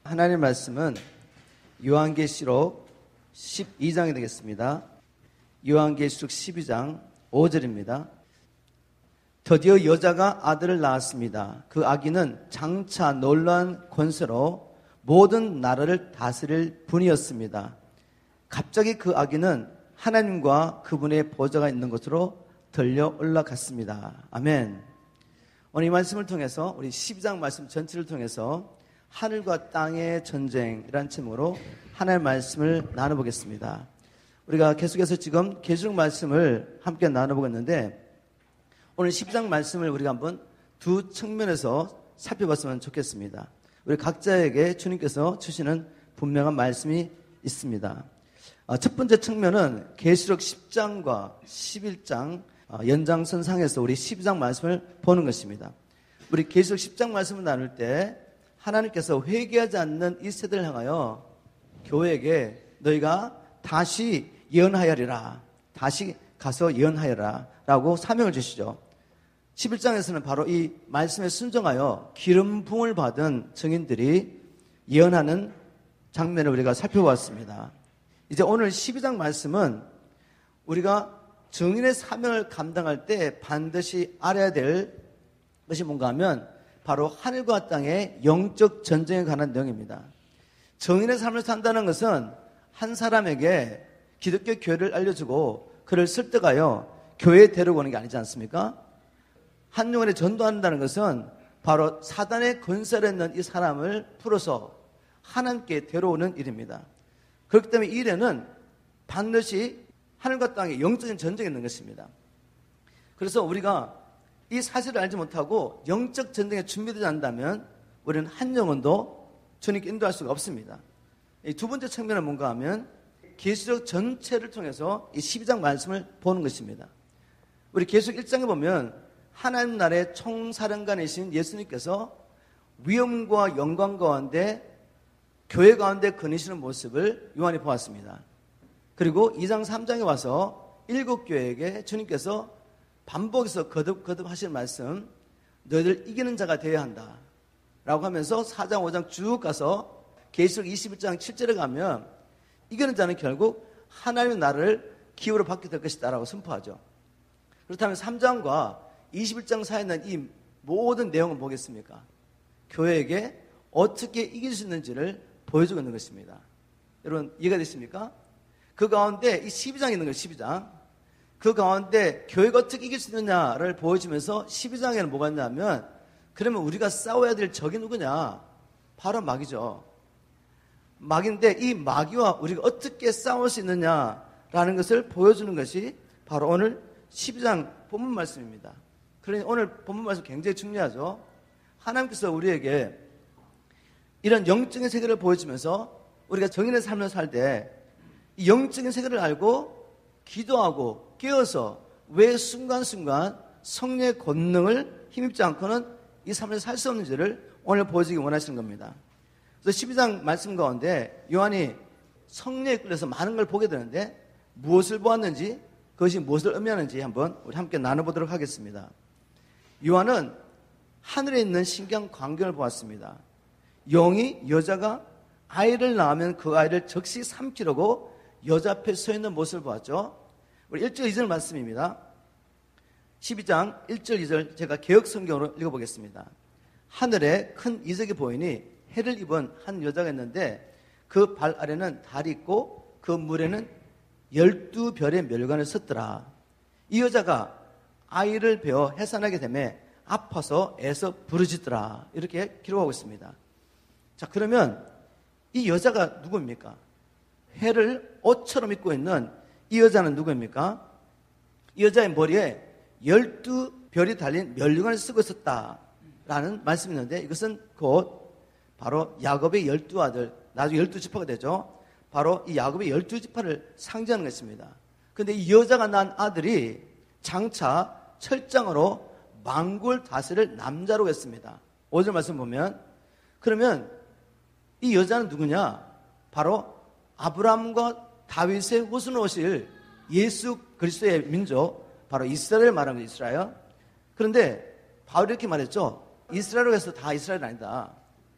하나님의 말씀은 요한계시록 12장이 되겠습니다. 요한계시록 12장 5절입니다. 드디어 여자가 아들을 낳았습니다. 그 아기는 장차 놀라운 권세로 모든 나라를 다스릴 분이었습니다. 갑자기 그 아기는 하나님과 그분의 보좌가 있는 곳으로 들려 올라갔습니다. 아멘. 오늘 이 말씀을 통해서 우리 12장 말씀 전체를 통해서 하늘과 땅의 전쟁이라는 제목으로 하나님의 말씀을 나눠보겠습니다. 우리가 계속해서 지금 계시록 말씀을 함께 나눠보겠는데 오늘 12장 말씀을 우리가 한번 두 측면에서 살펴봤으면 좋겠습니다. 우리 각자에게 주님께서 주시는 분명한 말씀이 있습니다. 첫 번째 측면은 계시록 10장과 11장 연장선상에서 우리 12장 말씀을 보는 것입니다. 우리 계시록 10장 말씀을 나눌 때 하나님께서 회개하지 않는 이 세대를 향하여 교회에게 너희가 다시 예언하여리라, 다시 가서 예언하여라 라고 사명을 주시죠. 11장에서는 바로 이 말씀에 순종하여 기름 부음을 받은 증인들이 예언하는 장면을 우리가 살펴보았습니다. 이제 오늘 12장 말씀은 우리가 증인의 사명을 감당할 때 반드시 알아야 될 것이 뭔가 하면 바로 하늘과 땅의 영적 전쟁에 관한 내용입니다. 증인의 삶을 산다는 것은 한 사람에게 기독교 교회를 알려주고 그를 설득하여 교회에 데려오는 게 아니지 않습니까? 한 영혼에 전도한다는 것은 바로 사단의 권세를 있는 이 사람을 풀어서 하나님께 데려오는 일입니다. 그렇기 때문에 이 일에는 반드시 하늘과 땅의 영적인 전쟁이 있는 것입니다. 그래서 우리가 이 사실을 알지 못하고 영적 전쟁에 준비되지 않는다면 우리는 한 영혼도 주님께 인도할 수가 없습니다. 이 두 번째 측면은 뭔가 하면 계시록 전체를 통해서 이 12장 말씀을 보는 것입니다. 우리 계시록 1장에 보면 하나님 나라의 총사령관이신 예수님께서 위엄과 영광 가운데 교회 가운데 거니시는 모습을 요한이 보았습니다. 그리고 2장 3장에 와서 7교회에게 주님께서 반복해서 거듭 하실 말씀, 너희들 이기는 자가 되어야 한다 라고 하면서 4장 5장 쭉 가서 계시록 21장 7절에 가면 이기는 자는 결국 하나님의 나라를 기업으로 받게 될 것이다 라고 선포하죠. 그렇다면 3장과 21장 사이에 있는 이 모든 내용은 뭐겠습니까? 교회에게 어떻게 이길 수 있는지를 보여주고 있는 것입니다. 여러분 이해가 됐습니까? 그 가운데 이 12장이 있는 거예요. 12장. 그 가운데 교회가 어떻게 이길 수 있느냐를 보여주면서 12장에는 뭐가 있냐면 그러면 우리가 싸워야 될 적이 누구냐? 바로 마귀죠. 마귀인데 이 마귀와 우리가 어떻게 싸울 수 있느냐라는 것을 보여주는 것이 바로 오늘 12장 본문 말씀입니다. 그러니 오늘 본문 말씀 굉장히 중요하죠. 하나님께서 우리에게 이런 영적인 세계를 보여주면서 우리가 정인의 삶을 살 때 이 영적인 세계를 알고 기도하고 깨어서 왜 순간순간 성령의 권능을 힘입지 않고는 이 삶을 살 수 없는지를 오늘 보여주기 원하시는 겁니다. 그래서 12장 말씀 가운데 요한이 성령에 끌려서 많은 걸 보게 되는데 무엇을 보았는지 그것이 무엇을 의미하는지 한번 우리 함께 나눠보도록 하겠습니다. 요한은 하늘에 있는 신기한 광경을 보았습니다. 영이 여자가 아이를 낳으면 그 아이를 즉시 삼키려고 여자 앞에 서 있는 모습을 보았죠. 우리 1절 2절 말씀입니다. 12장 1절 2절 제가 개역 성경으로 읽어보겠습니다. 하늘에 큰 이적이 보이니 해를 입은 한 여자가 있는데 그 발 아래는 달이 있고 그 물에는 12별의 멸관을 섰더라. 이 여자가 아이를 베어 해산하게 되매 아파서 애서 부르짖더라. 이렇게 기록하고 있습니다. 자, 그러면 이 여자가 누구입니까? 해를 옷처럼 입고 있는 이 여자는 누구입니까? 이 여자의 머리에 12별이 달린 멸관을 쓰고 있었다라는 말씀이 있는데 이것은 곧 바로 야곱의 12아들, 나중에 12지파가 되죠. 바로 이 야곱의 12지파를 상징하는 것입니다. 그런데 이 여자가 낳은 아들이 장차 철장으로 만국을 다스릴 남자로 했습니다. 5절 말씀 보면 그러면 이 여자는 누구냐? 바로 아브라함과 다윗의 후손으로 오실 예수 그리스도의 민족, 바로 이스라엘을 말하는 거예요. 이스라엘. 그런데 바울이 이렇게 말했죠. 이스라엘로 해서 다 이스라엘 아니다.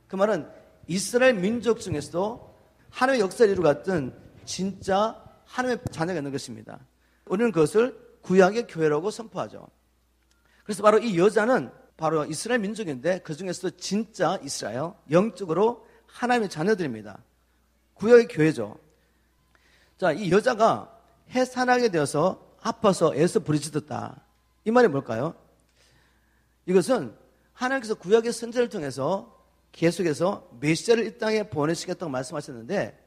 그 말은 이스라엘 민족 중에서도 하나님의 역사를 이루어갔던 진짜 하나님의 자녀가 있는 것입니다. 우리는 그것을 구약의 교회라고 선포하죠. 그래서 바로 이 여자는 바로 이스라엘 민족인데 그 중에서도 진짜 이스라엘, 영적으로 하나님의 자녀들입니다. 구약의 교회죠. 자, 이 여자가 해산하게 되어서 아파서 애써 부르짖었다. 이 말이 뭘까요? 이것은 하나님께서 구약의 선지자를 통해서 계속해서 메시아를 이 땅에 보내시겠다고 말씀하셨는데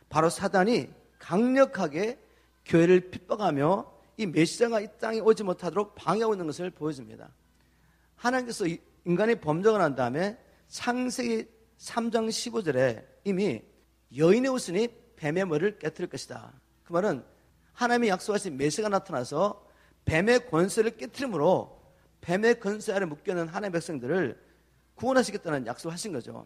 바로 사단이 강력하게 교회를 핍박하며 이 메시아가 이 땅에 오지 못하도록 방해하고 있는 것을 보여줍니다. 하나님께서 인간이 범죄가 난 다음에 창세기 3장 15절에 이미 여인의 후손이 뱀의 머리를 깨뜨릴 것이다. 그 말은 하나님이 약속하신 메시아가 나타나서 뱀의 권세를 깨뜨림으로 뱀의 권세 아래 묶여있는 하나님의 백성들을 구원하시겠다는 약속을 하신 거죠.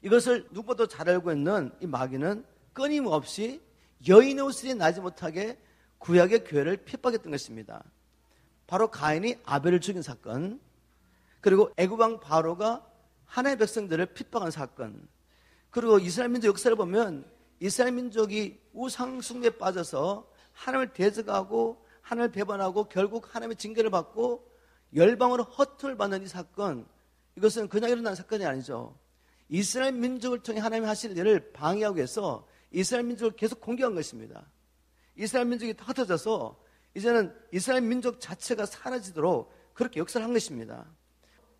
이것을 누구보다 잘 알고 있는 이 마귀는 끊임없이 여인의 후손이 나지 못하게 구약의 교회를 핍박했던 것입니다. 바로 가인이 아벨을 죽인 사건, 그리고 애굽 왕 바로가 하나님의 백성들을 핍박한 사건, 그리고 이스라엘 민족 역사를 보면 이스라엘 민족이 우상 숭배에 빠져서 하나님을 대적하고 하나님을 배반하고 결국 하나님의 징계를 받고 열방으로 허투를 받는 이 사건, 이것은 그냥 일어난 사건이 아니죠. 이스라엘 민족을 통해 하나님이 하실 일을 방해하기 위해서 이스라엘 민족을 계속 공격한 것입니다. 이스라엘 민족이 흩어져서 이제는 이스라엘 민족 자체가 사라지도록 그렇게 역사를 한 것입니다.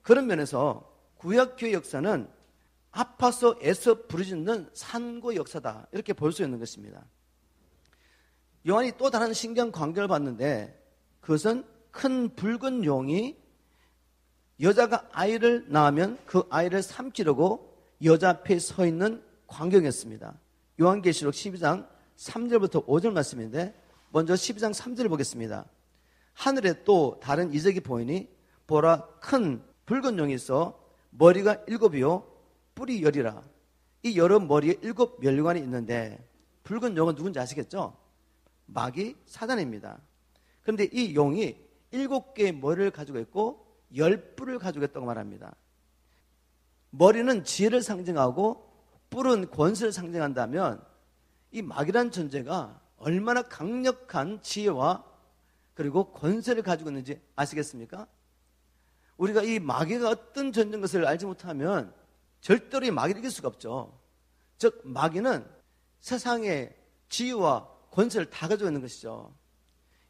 그런 면에서 구약교회 역사는 아파서 애써 부르짖는 산고 역사다, 이렇게 볼 수 있는 것입니다. 요한이 또 다른 신기한 광경을 봤는데 그것은 큰 붉은 용이 여자가 아이를 낳으면 그 아이를 삼키려고 여자 앞에 서 있는 광경이었습니다. 요한계시록 12장 3절부터 5절 말씀인데 먼저 12장 3절을 보겠습니다. 하늘에 또 다른 이적이 보이니 보라, 큰 붉은 용이 있어 머리가 7이요 뿔이 10이라. 이 여러 머리에 7 멸관이 있는데 붉은 용은 누군지 아시겠죠? 마귀 사단입니다. 그런데 이 용이 7개의 머리를 가지고 있고 10뿔을 가지고 있다고 말합니다. 머리는 지혜를 상징하고 뿔은 권세를 상징한다면 이 마귀란 존재가 얼마나 강력한 지혜와 그리고 권세를 가지고 있는지 아시겠습니까? 우리가 이 마귀가 어떤 존재인 것을 알지 못하면 절대로 이 마귀를 이길 수가 없죠. 즉 마귀는 세상의 지혜와 권세를 다 가지고 있는 것이죠.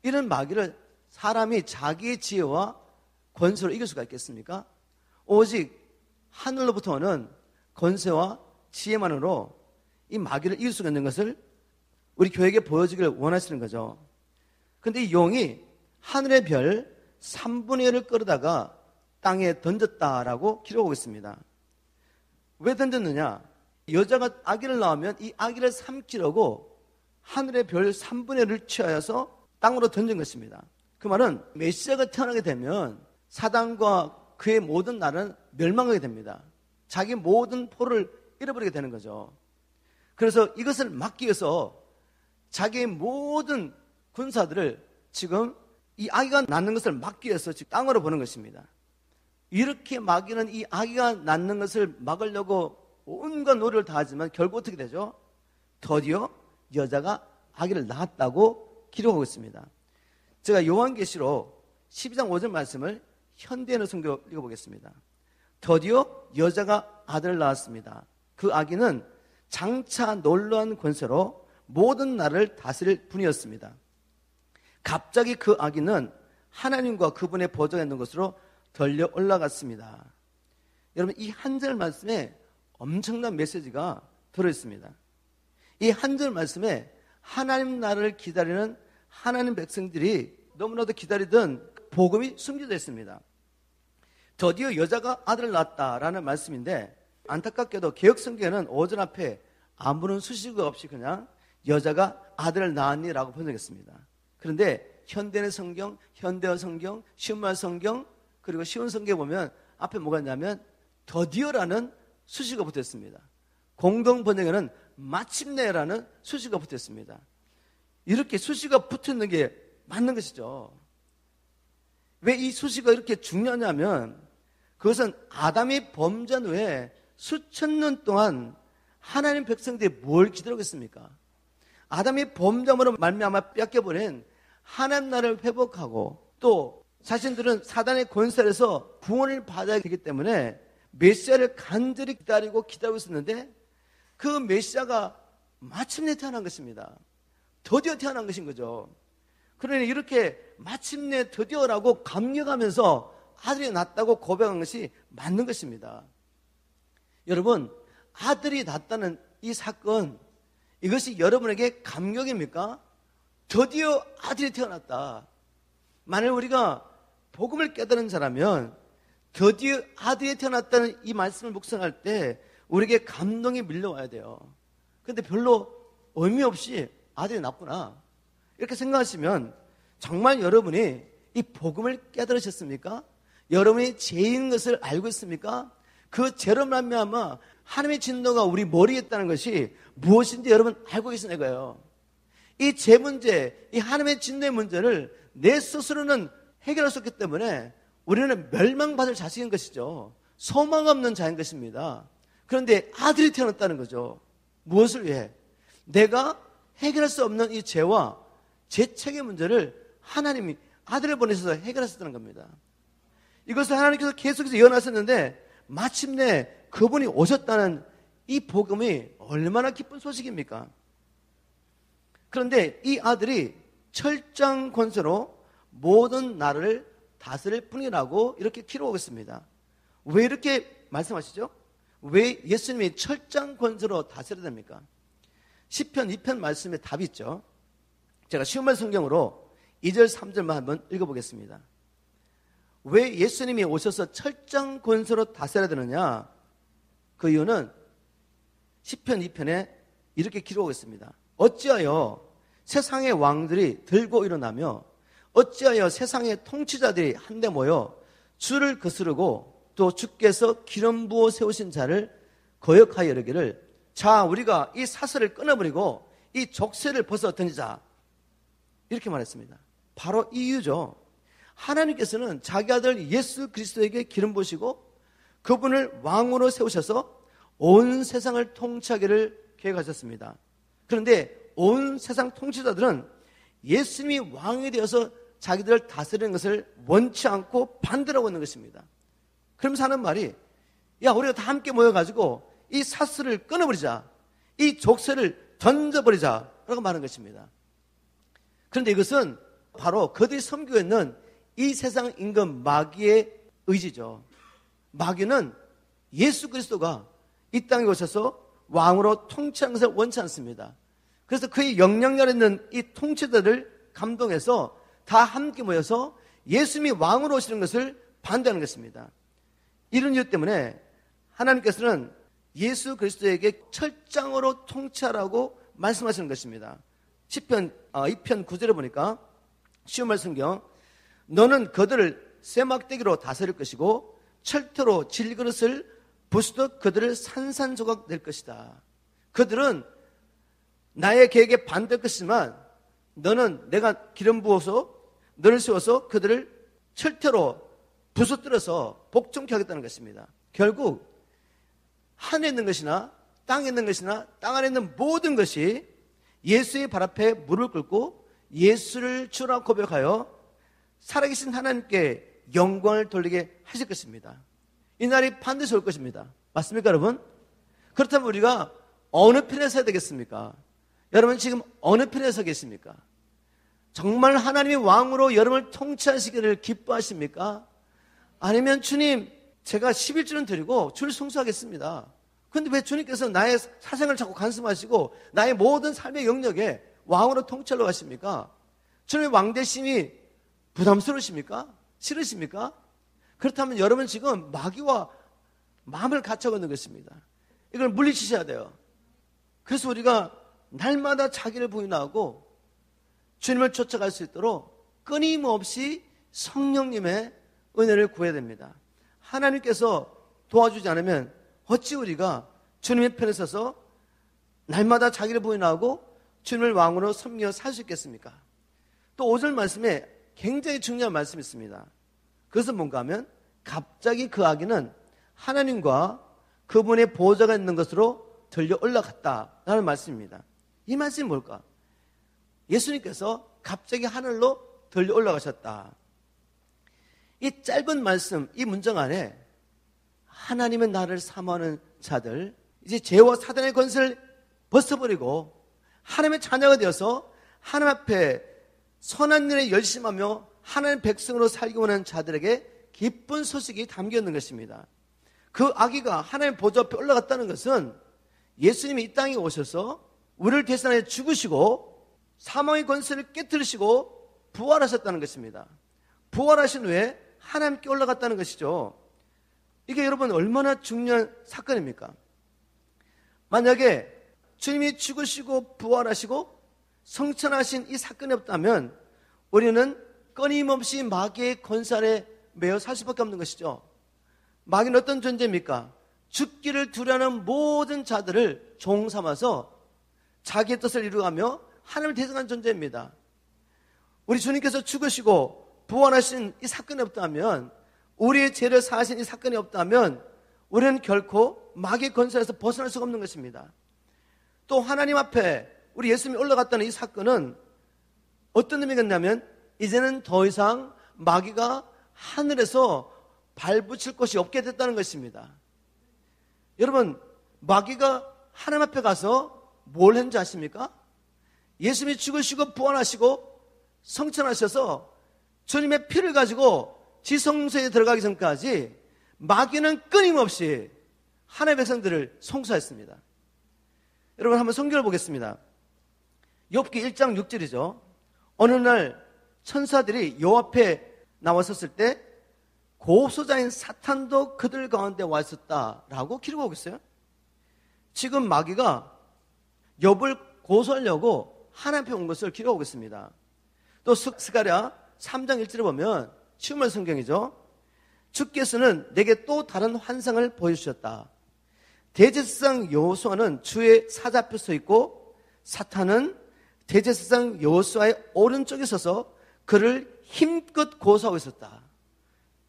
이런 마귀를 사람이 자기의 지혜와 권세로 이길 수가 있겠습니까? 오직 하늘로부터 오는 권세와 지혜만으로 이 마귀를 이길 수가 있는 것을 우리 교회에게 보여주기를 원하시는 거죠. 그런데 이 용이 하늘의 별 3분의 1을 끌어다가 땅에 던졌다라고 기록하고 있습니다. 왜 던졌느냐? 여자가 아기를 낳으면 이 아기를 삼키려고 하늘의 별 3분의 1을 취하여서 땅으로 던진 것입니다. 그 말은 메시아가 태어나게 되면 사단과 그의 모든 나라는 멸망하게 됩니다. 자기 모든 포를 잃어버리게 되는 거죠. 그래서 이것을 막기 위해서 자기의 모든 군사들을 지금 이 아기가 낳는 것을 막기 위해서 지금 땅으로 보는 것입니다. 이렇게 마귀는 이 아기가 낳는 것을 막으려고 온갖 노력을 다하지만 결국 어떻게 되죠? 드디어 여자가 아기를 낳았다고 기록하고 있습니다. 제가 요한계시록 12장 5절 말씀을 현대인의 성경 읽어보겠습니다. 드디어 여자가 아들을 낳았습니다. 그 아기는 장차 놀라운 권세로 모든 나라를 다스릴 분이었습니다. 갑자기 그 아기는 하나님과 그분의 보좌에 있는 것으로 들려 올라갔습니다. 여러분, 이 한 절 말씀에 엄청난 메시지가 들어있습니다. 이 한 절 말씀에 하나님 나라를 기다리는 하나님 백성들이 너무나도 기다리던 복음이 숨겨져 있습니다. 드디어 여자가 아들을 낳았다라는 말씀인데 안타깝게도 개혁성경에는 5절 앞에 아무런 수식어 없이 그냥 여자가 아들을 낳았니라고 번역했습니다. 그런데 현대의 성경, 현대어 성경, 쉬운말 성경, 그리고 쉬운 성경에 보면 앞에 뭐가 있냐면 드디어라는 수식어가 붙어있습니다. 공동 번역에는 마침내라는 수식어가 붙어있습니다. 이렇게 수식어가 붙어있는 게 맞는 것이죠. 왜 이 수식어가 이렇게 중요하냐면 그것은 아담이 범죄한 후에 수천 년 동안 하나님 백성들이 뭘 기다리고 있습니까? 아담이 범죄함으로 말미암아 뺏겨버린 하나님 나라를 회복하고 또 자신들은 사단의 권세에서 구원을 받아야 되기 때문에 메시아를 간절히 기다리고 있었는데 그 메시아가 마침내 태어난 것입니다. 드디어 태어난 것인 거죠. 그러니 이렇게 마침내 드디어라고 감격하면서 아들이 낳았다고 고백한 것이 맞는 것입니다. 여러분, 아들이 낳았다는 이 사건, 이것이 여러분에게 감격입니까? 드디어 아들이 태어났다. 만일 우리가 복음을 깨달은 자라면 드디어 아들이 태어났다는 이 말씀을 묵상할 때 우리에게 감동이 밀려와야 돼요. 그런데 별로 의미 없이 아들이 낳구나 이렇게 생각하시면 정말 여러분이 이 복음을 깨달으셨습니까? 여러분이 죄인 것을 알고 있습니까? 그 죄로 말미암아 하나님의 진노가 우리 머리에 있다는 것이 무엇인지 여러분 알고 계시는 거예요. 이 죄 문제, 이 하나님의 진노의 문제를 내 스스로는 해결할 수 없기 때문에 우리는 멸망받을 자식인 것이죠. 소망 없는 자인 것입니다. 그런데 아들이 태어났다는 거죠. 무엇을 위해? 내가 해결할 수 없는 이 죄와 죄책의 문제를 하나님이 아들을 보내셔서 해결하셨다는 겁니다. 이것을 하나님께서 계속해서 이어나셨는데 마침내 그분이 오셨다는 이 복음이 얼마나 기쁜 소식입니까? 그런데 이 아들이 철장 권세로 모든 나라를 다스릴 뿐이라고 이렇게 기록하고 있습니다. 왜 이렇게 말씀하시죠? 왜 예수님이 철장 권세로 다스려야 됩니까? 시편 2편 말씀에 답이 있죠. 제가 쉬운말 성경으로 2절 3절만 한번 읽어보겠습니다. 왜 예수님이 오셔서 철장 권세로 다스려야 되느냐? 그 이유는 시편 2편에 이렇게 기록하고 있습니다. 어찌하여 세상의 왕들이 들고 일어나며 어찌하여 세상의 통치자들이 한데 모여 주를 거스르고 또 주께서 기름 부어 세우신 자를 거역하여 이르기를 자 우리가 이 사슬을 끊어버리고 이 족쇄를 벗어 던지자 이렇게 말했습니다. 바로 이 이유죠. 하나님께서는 자기 아들 예수 그리스도에게 기름 부으시고 그분을 왕으로 세우셔서 온 세상을 통치하기를 계획하셨습니다. 그런데 온 세상 통치자들은 예수님이 왕이 되어서 자기들을 다스리는 것을 원치 않고 반대하고 있는 것입니다. 그러면서 하는 말이 야 우리가 다 함께 모여가지고 이 사슬을 끊어버리자, 이 족쇄를 던져버리자 라고 말하는 것입니다. 그런데 이것은 바로 그들이 섬기고 있는 이 세상 임금 마귀의 의지죠. 마귀는 예수 그리스도가 이 땅에 오셔서 왕으로 통치하는 것을 원치 않습니다. 그래서 그의 영향력 있는 이 통치자들을 감동해서 다 함께 모여서 예수님이 왕으로 오시는 것을 반대하는 것입니다. 이런 이유 때문에 하나님께서는 예수 그리스도에게 철장으로 통치하라고 말씀하시는 것입니다. 시편 2편 9절에 보니까 쉬운 말 성경 너는 그들을 쇠막대기로 다스릴 것이고 철퇴로 질그릇을 부수듯 그들을 산산조각 낼 것이다. 그들은 나의 계획에 반대할 것이지만 너는 내가 기름 부어서 너를 세워서 그들을 철퇴로 부수뜨려서 복종케 하겠다는 것입니다. 결국 하늘에 있는 것이나 땅에 있는 것이나 땅 안에 있는 모든 것이 예수의 발 앞에 무릎을 꿇고 예수를 주라 고백하여 살아계신 하나님께 영광을 돌리게 하실 것입니다. 이 날이 반드시 올 것입니다. 맞습니까 여러분? 그렇다면 우리가 어느 편에 서야 되겠습니까? 여러분 지금 어느 편에 서 계십니까? 정말 하나님이 왕으로 여러분을 통치하시기를 기뻐하십니까? 아니면 주님 제가 11조는 드리고 주를 송수하겠습니다. 그런데 왜 주님께서 나의 사생을 자꾸 간섭하시고 나의 모든 삶의 영역에 왕으로 통치하려고 하십니까? 주님의 왕대심이 부담스러우십니까? 싫으십니까? 그렇다면 여러분 지금 마귀와 마음을 갖춰고 있는 것입니다. 이걸 물리치셔야 돼요. 그래서 우리가 날마다 자기를 부인하고 주님을 쫓아갈 수 있도록 끊임없이 성령님의 은혜를 구해야 됩니다. 하나님께서 도와주지 않으면 어찌 우리가 주님의 편에 서서 날마다 자기를 부인하고 주님을 왕으로 섬겨 살 수 있겠습니까? 또 5절 말씀에 굉장히 중요한 말씀이 있습니다. 그것은 뭔가 하면 갑자기 그 아기는 하나님과 그분의 보좌가 있는 것으로 들려 올라갔다라는 말씀입니다. 이 말씀이 뭘까? 예수님께서 갑자기 하늘로 들려 올라가셨다. 이 짧은 말씀, 이 문장 안에 하나님의 나를 사모하는 자들, 이제 죄와 사단의 권세를 벗어버리고 하나님의 자녀가 되어서 하나님 앞에 선한 일에 열심하며 하나님의 백성으로 살기 원하는 자들에게 기쁜 소식이 담겨 있는 것입니다. 그 아기가 하나님의 보좌 앞에 올라갔다는 것은 예수님이 이 땅에 오셔서 우리를 대신하여 죽으시고 사망의 권세를 깨뜨리시고 부활하셨다는 것입니다. 부활하신 후에 하나님께 올라갔다는 것이죠. 이게 여러분 얼마나 중요한 사건입니까? 만약에 주님이 죽으시고 부활하시고 성천하신 이 사건이 없다면 우리는 끊임없이 마귀의 권세 매여 살 수밖에 없는 것이죠. 마귀는 어떤 존재입니까? 죽기를 두려워하는 모든 자들을 종 삼아서 자기의 뜻을 이루어가며 하나님을 대적하는 존재입니다. 우리 주님께서 죽으시고 부활하신 이 사건이 없다면, 우리의 죄를 사하신 이 사건이 없다면 우리는 결코 마귀의 권세에서 벗어날 수가 없는 것입니다. 또 하나님 앞에 우리 예수님이 올라갔다는 이 사건은 어떤 의미겠냐면 이제는 더 이상 마귀가 하늘에서 발붙일 곳이 없게 됐다는 것입니다. 여러분, 마귀가 하나님 앞에 가서 뭘 했는지 아십니까? 예수님이 죽으시고 부활하시고 성천하셔서 주님의 피를 가지고 지성소에 들어가기 전까지 마귀는 끊임없이 하나님의 백성들을 송사했습니다. 여러분 한번 성경을 보겠습니다. 욥기 1장 6절이죠. 어느 날 천사들이 여 앞에 나왔었을 때 고소자인 사탄도 그들 가운데 와 있었다라고 기록하고 있어요. 지금 마귀가 욥을 고소하려고 하나님 앞에 온 것을 기록하고 있습니다. 또 스가랴 3장 1절에 보면 추물 성경이죠. 주께서는 내게 또 다른 환상을 보여주셨다. 대제사장 여호수아는 주의 사자앞에 서 있고 사탄은 대제사장 여호수아의 오른쪽에 서서 그를 힘껏 고소하고 있었다.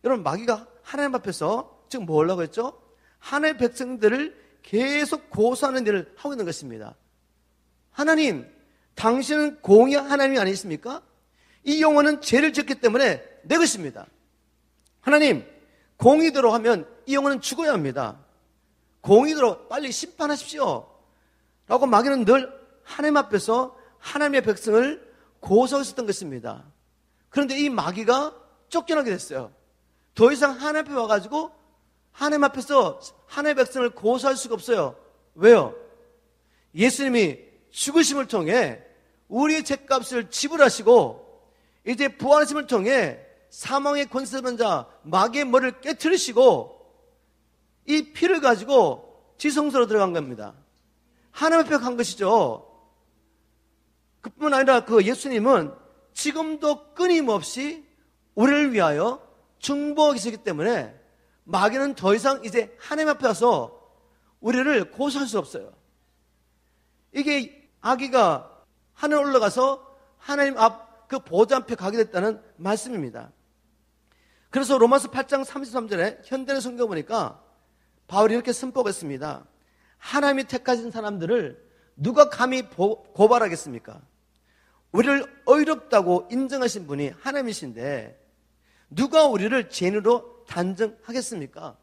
여러분, 마귀가 하나님 앞에서 지금 뭐 하려고 했죠? 하나님의 백성들을 계속 고소하는 일을 하고 있는 것입니다. 하나님, 당신은 공의의 하나님이 아니십니까? 이 영혼은 죄를 지었기 때문에 내 것입니다. 하나님, 공의대로 하면 이 영혼은 죽어야 합니다. 공의대로 빨리 심판하십시오 라고 마귀는 늘 하나님 앞에서 하나님의 백성을 고소하고 있었던 것입니다. 그런데 이 마귀가 쫓겨나게 됐어요. 더 이상 하나님 앞에 와가지고 하나님 앞에서 하나님의 백성을 고소할 수가 없어요. 왜요? 예수님이 죽으심을 통해 우리의 죄값을 지불하시고 이제 부활하심을 통해 사망의 권세받은 자 마귀의 머리를 깨트리시고 이 피를 가지고 지성소로 들어간 겁니다. 하나님 앞에 간 것이죠. 그뿐만 아니라 그 예수님은 지금도 끊임없이 우리를 위하여 중보하고 계시기 때문에 마귀는 더 이상 이제 하나님 앞에 와서 우리를 고소할 수 없어요. 이게 아기가 하늘 올라가서 하나님 앞 그 보좌 앞에 가게 됐다는 말씀입니다. 그래서 로마서 8장 33절에 현대의 성경 보니까 바울이 이렇게 선포했습니다. 하나님이 택하신 사람들을 누가 감히 고발하겠습니까? 우리를 의롭다고 인정하신 분이 하나님이신데 누가 우리를 죄인으로 단정하겠습니까?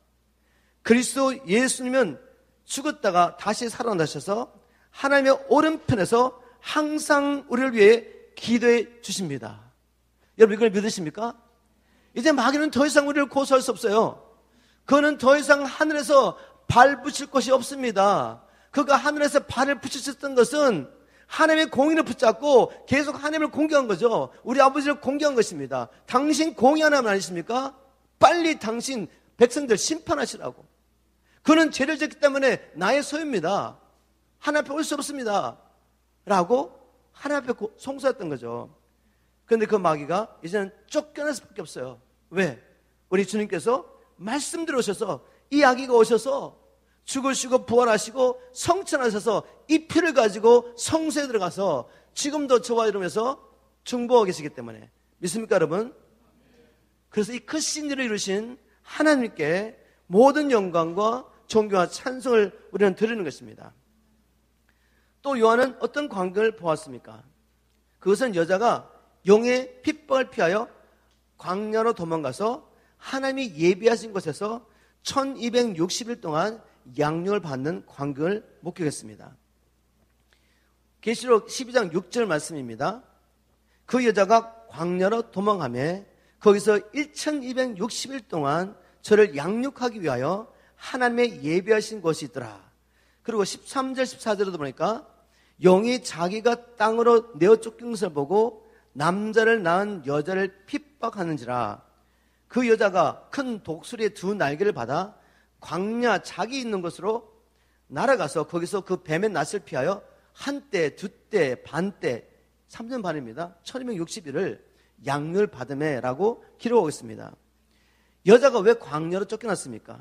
그리스도 예수님은 죽었다가 다시 살아나셔서 하나님의 오른편에서 항상 우리를 위해 기도해 주십니다. 여러분 이걸 믿으십니까? 이제 마귀는 더 이상 우리를 고소할 수 없어요. 그는 더 이상 하늘에서 발 붙일 곳이 없습니다. 그가 하늘에서 발을 붙이셨던 것은 하나님의 공의를 붙잡고 계속 하나님을 공경한 거죠. 우리 아버지를 공경한 것입니다. 당신 공의한 하나님 아니십니까? 빨리 당신 백성들 심판하시라고. 그는 죄를 졌기 때문에 나의 소유입니다. 하나님 앞에 올 수 없습니다 라고 하나님 앞에 송사했던 거죠. 그런데 그 마귀가 이제는 쫓겨날 수밖에 없어요. 왜? 우리 주님께서 말씀대로 오셔서 이 아기가 오셔서 죽으시고 부활하시고 성천하셔서 이 피를 가지고 성소에 들어가서 지금도 저와 이러면서 중보하고 계시기 때문에 믿습니까 여러분? 그래서 이 크신 일을 이루신 하나님께 모든 영광과 존경과 찬송을 우리는 드리는 것입니다. 또 요한은 어떤 광경을 보았습니까? 그것은 여자가 용의 핍박을 피하여 광야로 도망가서 하나님이 예비하신 곳에서 1260일 동안 양육을 받는 광경을 목격했습니다. 계시록 12장 6절 말씀입니다. 그 여자가 광야로 도망하며 거기서 1260일 동안 저를 양육하기 위하여 하나님의 예비하신 곳이 있더라. 그리고 13절 14절에도 보니까 용이 자기가 땅으로 내어 쫓긴 것을 보고 남자를 낳은 여자를 핍박하는지라. 그 여자가 큰 독수리의 두 날개를 받아 광야 자기 있는 곳으로 날아가서 거기서 그 뱀의 낯을 피하여 한때, 두때, 반때, 3년 반입니다. 1260일을 양육을 받음에라고 기록하고 있습니다. 여자가 왜 광야로 쫓겨났습니까?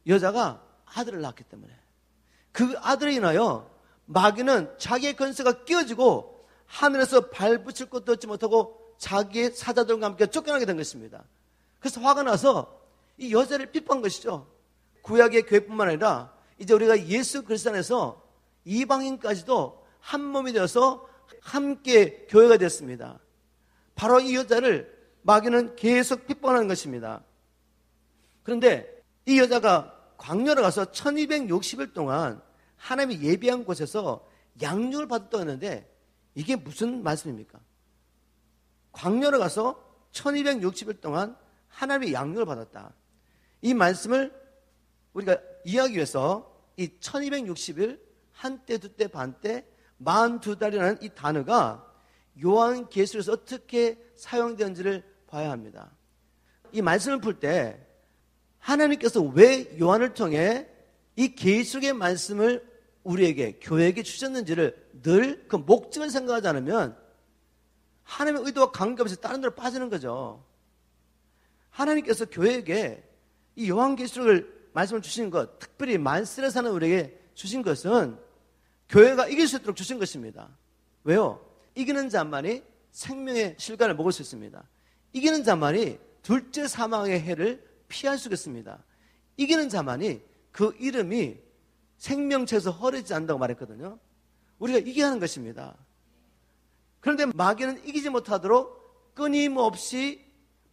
여자가 아들을 낳았기 때문에. 그 아들에 인하여 마귀는 자기의 권세가 끼어지고 하늘에서 발붙일 것도 얻지 못하고 자기의 사자들과 함께 쫓겨나게 된 것입니다. 그래서 화가 나서 이 여자를 핍박한 것이죠. 구약의 교회뿐만 아니라 이제 우리가 예수 그리스도 안에서 이방인까지도 한 몸이 되어서 함께 교회가 됐습니다. 바로 이 여자를 마귀는 계속 핍박하는 것입니다. 그런데 이 여자가 광야로 가서 1260일 동안 하나님이 예비한 곳에서 양육을 받았다고 했는데 이게 무슨 말씀입니까? 광야로 가서 1260일 동안 하나님의 양육을 받았다. 이 말씀을 우리가 이해하기 위해서 이 1260일, 한때, 두때, 반때, 42달이라는 이 단어가 요한계시록에서 어떻게 사용되는지를 봐야 합니다. 이 말씀을 풀 때 하나님께서 왜 요한을 통해 이 계시록의 말씀을 우리에게, 교회에게 주셨는지를 늘 그 목적을 생각하지 않으면 하나님의 의도와 관계없이 다른 데로 빠지는 거죠. 하나님께서 교회에게 이 요한계시록을 말씀을 주신 것, 특별히 만세를 사는 우리에게 주신 것은 교회가 이길 수 있도록 주신 것입니다. 왜요? 이기는 자만이 생명의 실과를 먹을 수 있습니다. 이기는 자만이 둘째 사망의 해를 피할 수 있습니다. 이기는 자만이 그 이름이 생명책에서 허리지 않는다고 말했거든요. 우리가 이겨야 하는 것입니다. 그런데 마귀는 이기지 못하도록 끊임없이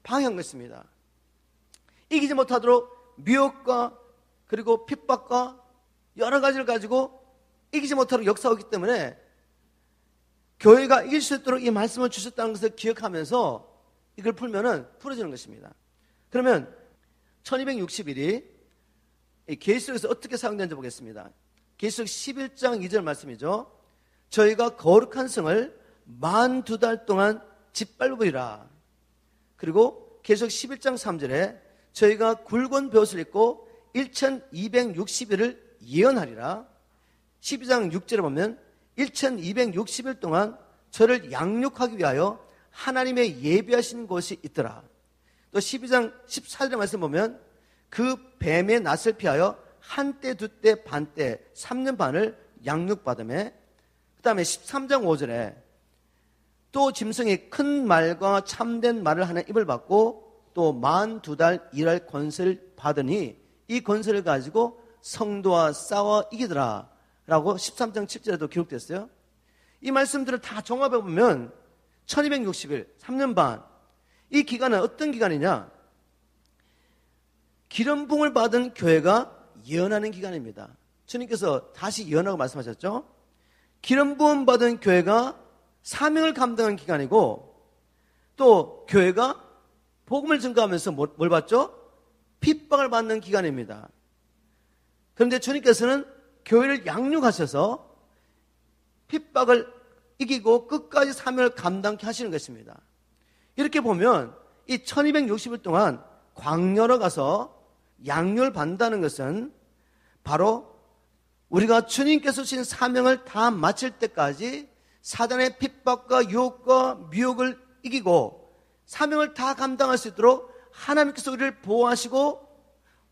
방해한 것입니다. 이기지 못하도록 미혹과 그리고 핍박과 여러 가지를 가지고 이기지 못하도록 역사하기 때문에 교회가 이길 수 있도록 이 말씀을 주셨다는 것을 기억하면서 이걸 풀면은 풀어지는 것입니다. 그러면 1260일이 계시록에서 어떻게 사용되는지 보겠습니다. 계시록 11장 2절 말씀이죠. 저희가 거룩한 성을 42달 동안 짓밟으리라. 그리고 계시록 11장 3절에 저희가 굵은 벼옷을 입고 1260일을 예언하리라. 12장 6절에 보면 1260일 동안 저를 양육하기 위하여 하나님의 예비하신 곳이 있더라. 또 12장 14절에 말씀 보면 그 뱀의 낯을 피하여 한때, 두때, 반때, 3년 반을 양육받음에, 그 다음에 13장 5절에 또 짐승이 큰 말과 참된 말을 하는 입을 받고 또 42달 일할 권세를 받으니 이 권세를 가지고 성도와 싸워 이기더라 라고 13장 7절에도 기록됐어요. 이 말씀들을 다 종합해 보면 1260일, 3년 반, 이 기간은 어떤 기간이냐? 기름 부음을 받은 교회가 예언하는 기간입니다. 주님께서 다시 예언하고 말씀하셨죠. 기름 부음 받은 교회가 사명을 감당하는 기간이고 또 교회가 복음을 증거하면서 뭘 받죠? 핍박을 받는 기간입니다. 그런데 주님께서는 교회를 양육하셔서 핍박을 이기고 끝까지 사명을 감당케 하시는 것입니다. 이렇게 보면 이 1260일 동안 광야로 가서 양육을 받는다는 것은 바로 우리가 주님께서 주신 사명을 다 마칠 때까지 사단의 핍박과 유혹과 미혹을 이기고 사명을 다 감당할 수 있도록 하나님께서 우리를 보호하시고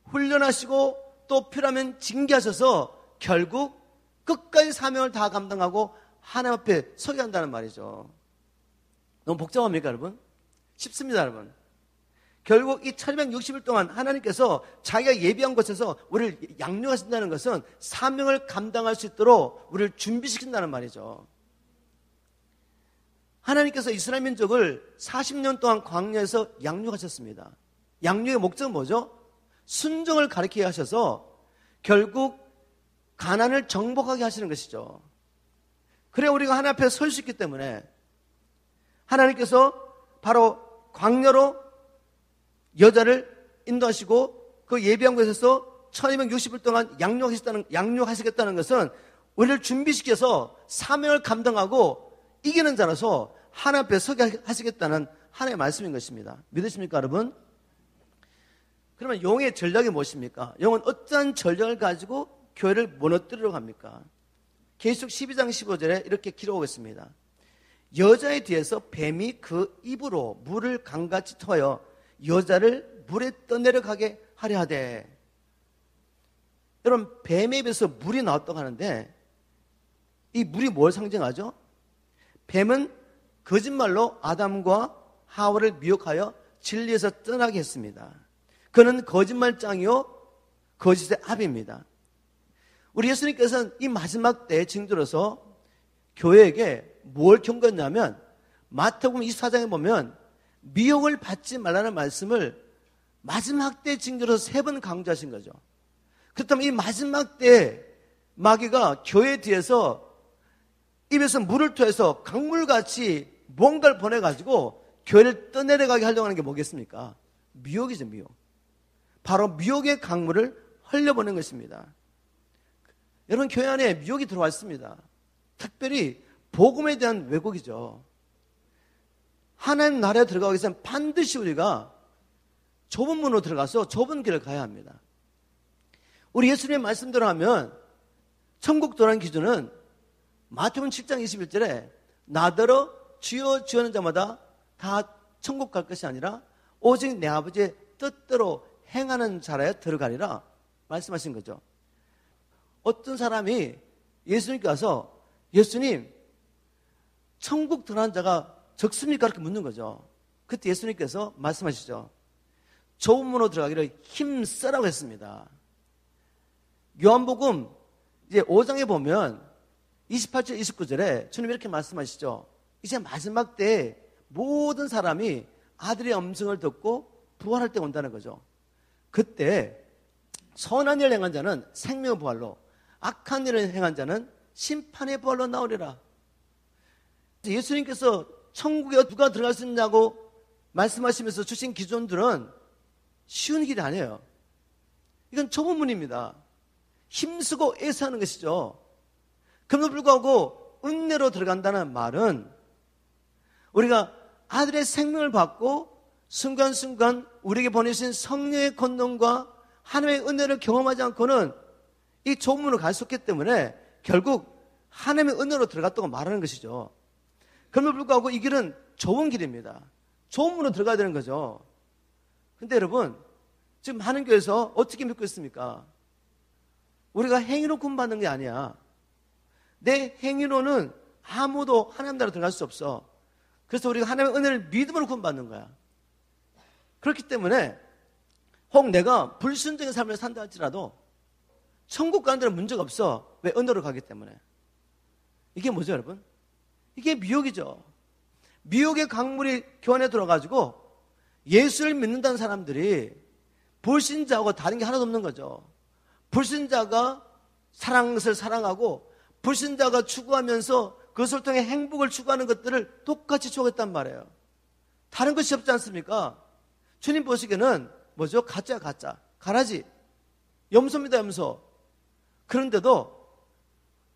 훈련하시고 또 필요하면 징계하셔서 결국 끝까지 사명을 다 감당하고 하나님 앞에 서게 한다는 말이죠. 너무 복잡합니까, 여러분? 쉽습니다, 여러분. 결국 이 1260일 동안 하나님께서 자기가 예비한 곳에서 우리를 양육하신다는 것은 사명을 감당할 수 있도록 우리를 준비시킨다는 말이죠. 하나님께서 이스라엘 민족을 40년 동안 광야에서 양육하셨습니다. 양육의 목적은 뭐죠? 순종을 가르치게 하셔서 결국 가나안을 정복하게 하시는 것이죠. 그래 우리가 하나님 앞에 설 수 있기 때문에 하나님께서 바로 광야로 여자를 인도하시고 그 예비한 곳에서 1260일 동안 양육하시겠다는 것은 우리를 준비시켜서 사명을 감당하고 이기는 자라서 하나님 앞에 서게 하시겠다는 하나님의 말씀인 것입니다. 믿으십니까 여러분? 그러면 용의 전략이 무엇입니까? 용은 어떠한 전략을 가지고 교회를 무너뜨리려고 합니까? 계시록 12장 15절에 이렇게 기록하고 있습니다. 여자의 뒤에서 뱀이 그 입으로 물을 강같이 터여 여자를 물에 떠내려가게 하려 하되. 여러분 뱀의 입에서 물이 나왔다고 하는데 이 물이 뭘 상징하죠? 뱀은 거짓말로 아담과 하와를 미혹하여 진리에서 떠나게 했습니다. 그는 거짓말장이요 거짓의 아비입니다. 우리 예수님께서는 이 마지막 때에 징조로서 교회에게 뭘 경고했냐면 마태복음 24장에 보면 미혹을 받지 말라는 말씀을 마지막 때 징조로서 3번 강조하신 거죠. 그렇다면 이 마지막 때 마귀가 교회 뒤에서 입에서 물을 토해서 강물같이 뭔가를 보내가지고 교회를 떠내려가게 하려고 하는 게 뭐겠습니까? 미혹이죠, 미혹. 바로 미혹의 강물을 흘려보낸 것입니다. 여러분 교회 안에 미혹이 들어왔습니다. 특별히 복음에 대한 왜곡이죠. 하나님 나라에 들어가기 위해서는 반드시 우리가 좁은 문으로 들어가서 좁은 길을 가야 합니다. 우리 예수님의 말씀대로 하면 천국 들어가는 기준은 마태복음 7장 21절에 나더러 주여 주여는 자마다 다 천국 갈 것이 아니라 오직 내 아버지의 뜻대로 행하는 자라야 들어가리라 말씀하신 거죠. 어떤 사람이 예수님께 와서 예수님 천국 들어가는 자가 적습니까? 이렇게 묻는 거죠. 그때 예수님께서 말씀하시죠. 좁은 문으로 들어가기를 힘쓰라고 했습니다. 요한복음 이제 5장에 보면 28절 29절에 주님 이렇게 말씀하시죠. 이제 마지막 때에 모든 사람이 아들의 음성을 듣고 부활할 때 온다는 거죠. 그때 선한 일을 행한 자는 생명의 부활로 악한 일을 행한 자는 심판의 부활로 나오리라. 예수님께서 천국에 누가 들어갈 수 있냐고 말씀하시면서 주신 기준들은 쉬운 길이 아니에요. 이건 좁은 문입니다. 힘쓰고 애써 하는 것이죠. 그럼에도 불구하고 은혜로 들어간다는 말은 우리가 아들의 생명을 받고 순간순간 우리에게 보내신 성령의 권능과 하나님의 은혜를 경험하지 않고는 이 좁은 문으로 갈 수 없기 때문에 결국 하나님의 은혜로 들어갔다고 말하는 것이죠. 그럼에도 불구하고 이 길은 좁은 길입니다. 좁은 문으로 들어가야 되는 거죠. 근데 여러분 지금 많은 교회에서 어떻게 믿고 있습니까? 우리가 행위로 구원받는 게 아니야. 내 행위로는 아무도 하나님 나라로 들어갈 수 없어. 그래서 우리가 하나님의 은혜를 믿음으로 구원받는 거야. 그렇기 때문에 혹 내가 불순종의 삶을 산다 할지라도 천국 가는 데는 문제가 없어. 왜? 은혜로 가기 때문에. 이게 뭐죠 여러분? 이게 미혹이죠. 미혹의 강물이 교환에 들어가지고 예수를 믿는다는 사람들이 불신자하고 다른 게 하나도 없는 거죠. 불신자가 사랑을 사랑하고 불신자가 추구하면서 그것을 통해 행복을 추구하는 것들을 똑같이 추구했단 말이에요. 다른 것이 없지 않습니까? 주님 보시기에는 뭐죠? 가짜 가라지 염소입니다. 염소. 그런데도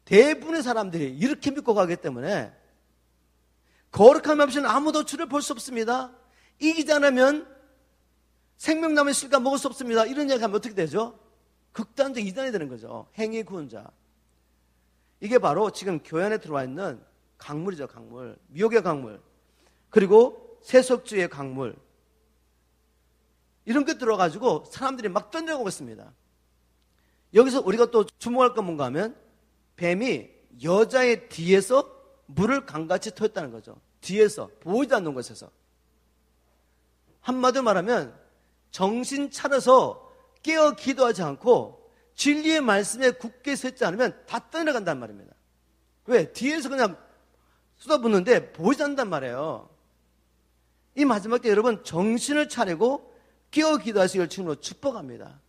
대부분의 사람들이 이렇게 믿고 가기 때문에 거룩함이 없이는 아무도 주를 볼 수 없습니다. 이기지 않으면 생명나무의 실과 먹을 수 없습니다. 이런 이야기 하면 어떻게 되죠? 극단적 이단이 되는 거죠. 행위 구원자. 이게 바로 지금 교회 안에 들어와 있는 강물이죠. 강물. 미혹의 강물. 그리고 세속주의의 강물. 이런 게 들어가지고 사람들이 막 던져가고 있습니다. 여기서 우리가 또 주목할 건 뭔가 하면 뱀이 여자의 뒤에서 물을 강같이 터였다는 거죠. 뒤에서 보이지 않는 곳에서. 한마디로 말하면 정신 차려서 깨어 기도하지 않고 진리의 말씀에 굳게 서 있지 않으면 다 떠내려간단 말입니다. 왜? 뒤에서 그냥 쏟아붓는데 보이지 않는단 말이에요. 이 마지막 때 여러분 정신을 차리고 깨어 기도하시길 주님으로 축복합니다.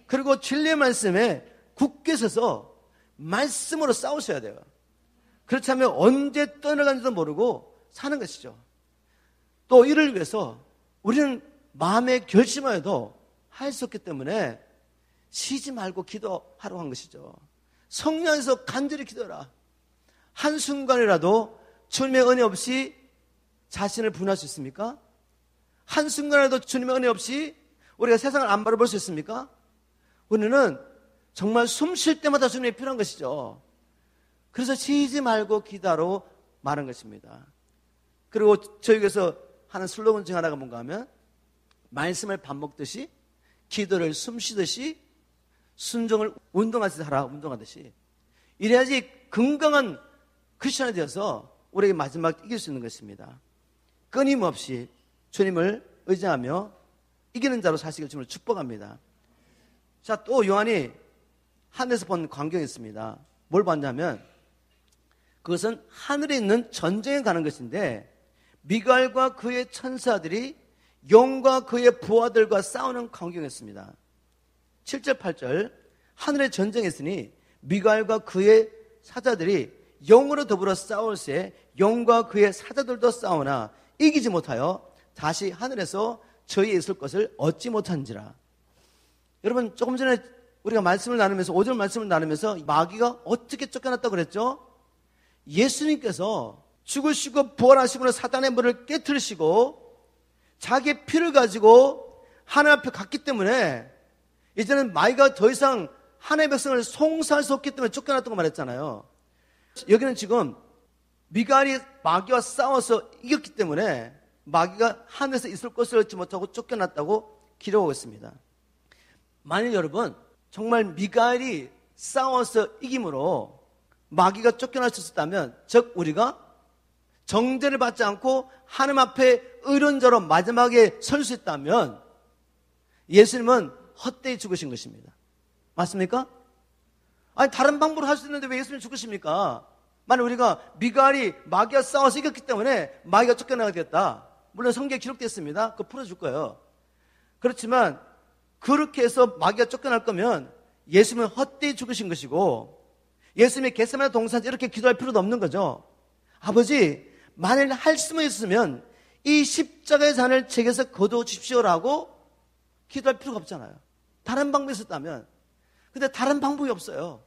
그리고 진리의 말씀에 굳게 서서 말씀으로 싸우셔야 돼요. 그렇지 않으면 언제 떠나간지도 모르고 사는 것이죠. 또 이를 위해서 우리는 마음에 결심하여도 할 수 없기 때문에 쉬지 말고 기도하러 한 것이죠. 성령 안에서 간절히 기도해라. 한순간이라도 주님의 은혜 없이 자신을 분할 수 있습니까? 한순간이라도 주님의 은혜 없이 우리가 세상을 안 바라볼 수 있습니까? 우리는 정말 숨 쉴 때마다 주님이 필요한 것이죠. 그래서 쉬지 말고 기도하러 말한 것입니다. 그리고 저희에서 하는 슬로건 중 하나가 뭔가 하면 말씀을 밥 먹듯이 기도를 숨 쉬듯이 순종을 운동하듯이 하라. 운동하듯이. 이래야지 건강한 크리스천이 되어서 우리에게 마지막 이길 수 있는 것입니다. 끊임없이 주님을 의지하며 이기는 자로 사시길 주님을 축복합니다. 자, 또 요한이 하늘에서 본 광경이 있습니다. 뭘 봤냐면 그것은 하늘에 있는 전쟁에 가는 것인데 미가엘과 그의 천사들이 영과 그의 부하들과 싸우는 광경이었습니다. 7절 8절 하늘의 전쟁이 있으니 미가엘과 그의 사자들이 영으로 더불어 싸울새 영과 그의 사자들도 싸우나 이기지 못하여 다시 하늘에서 저희에 있을 것을 얻지 못한지라. 여러분 조금 전에 우리가 말씀을 나누면서 5절 말씀을 나누면서 마귀가 어떻게 쫓겨났다고 그랬죠? 예수님께서 죽으시고 부활하시고 사단의 문을 깨트리시고 자기의 피를 가지고 하나님 앞에 갔기 때문에 이제는 마귀가 더 이상 하나님의 백성을 송사할 수 없기 때문에 쫓겨났다고 말했잖아요. 여기는 지금 미가엘이 마귀와 싸워서 이겼기 때문에 마귀가 하늘에서 있을 것을 얻지 못하고 쫓겨났다고 기록하고 있습니다. 만일 여러분 정말 미가엘이 싸워서 이김으로 마귀가 쫓겨날 수 있었다면 즉 우리가 정죄를 받지 않고 하나님 앞에 의론자로 마지막에 설 수 있다면 예수님은 헛되이 죽으신 것입니다. 맞습니까? 아니 다른 방법으로 할 수 있는데 왜 예수님이 죽으십니까? 만약 우리가 미가엘이 마귀와 싸워서 이겼기 때문에 마귀가 쫓겨나겠다. 물론 성경에 기록되어 그거 풀어줄 거예요. 그렇지만 그렇게 해서 마귀가 쫓겨날 거면 예수님은 헛되이 죽으신 것이고 예수님이 겟세마네 동산에서 이렇게 기도할 필요도 없는 거죠. 아버지 만일 할 수만 있으면 이 십자가의 잔을 제게서 거두어 주십시오라고 기도할 필요가 없잖아요. 다른 방법이 있었다면. 근데 다른 방법이 없어요.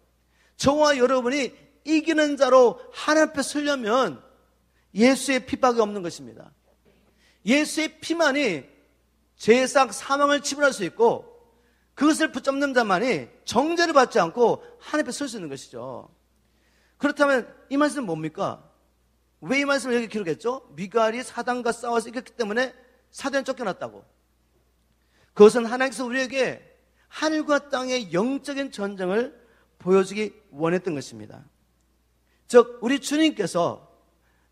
저와 여러분이 이기는 자로 하나님 앞에 서려면 예수의 피밖에 없는 것입니다. 예수의 피만이 죄악 사망을 치부할 수 있고 그것을 붙잡는 자만이 정죄를 받지 않고 하나님 앞에 설 수 있는 것이죠. 그렇다면 이 말씀은 뭡니까? 왜 이 말씀을 여기 기록했죠? 미가엘이 사단과 싸워서 이겼기 때문에 사단이 쫓겨났다고. 그것은 하나님께서 우리에게 하늘과 땅의 영적인 전쟁을 보여주기 원했던 것입니다. 즉 우리 주님께서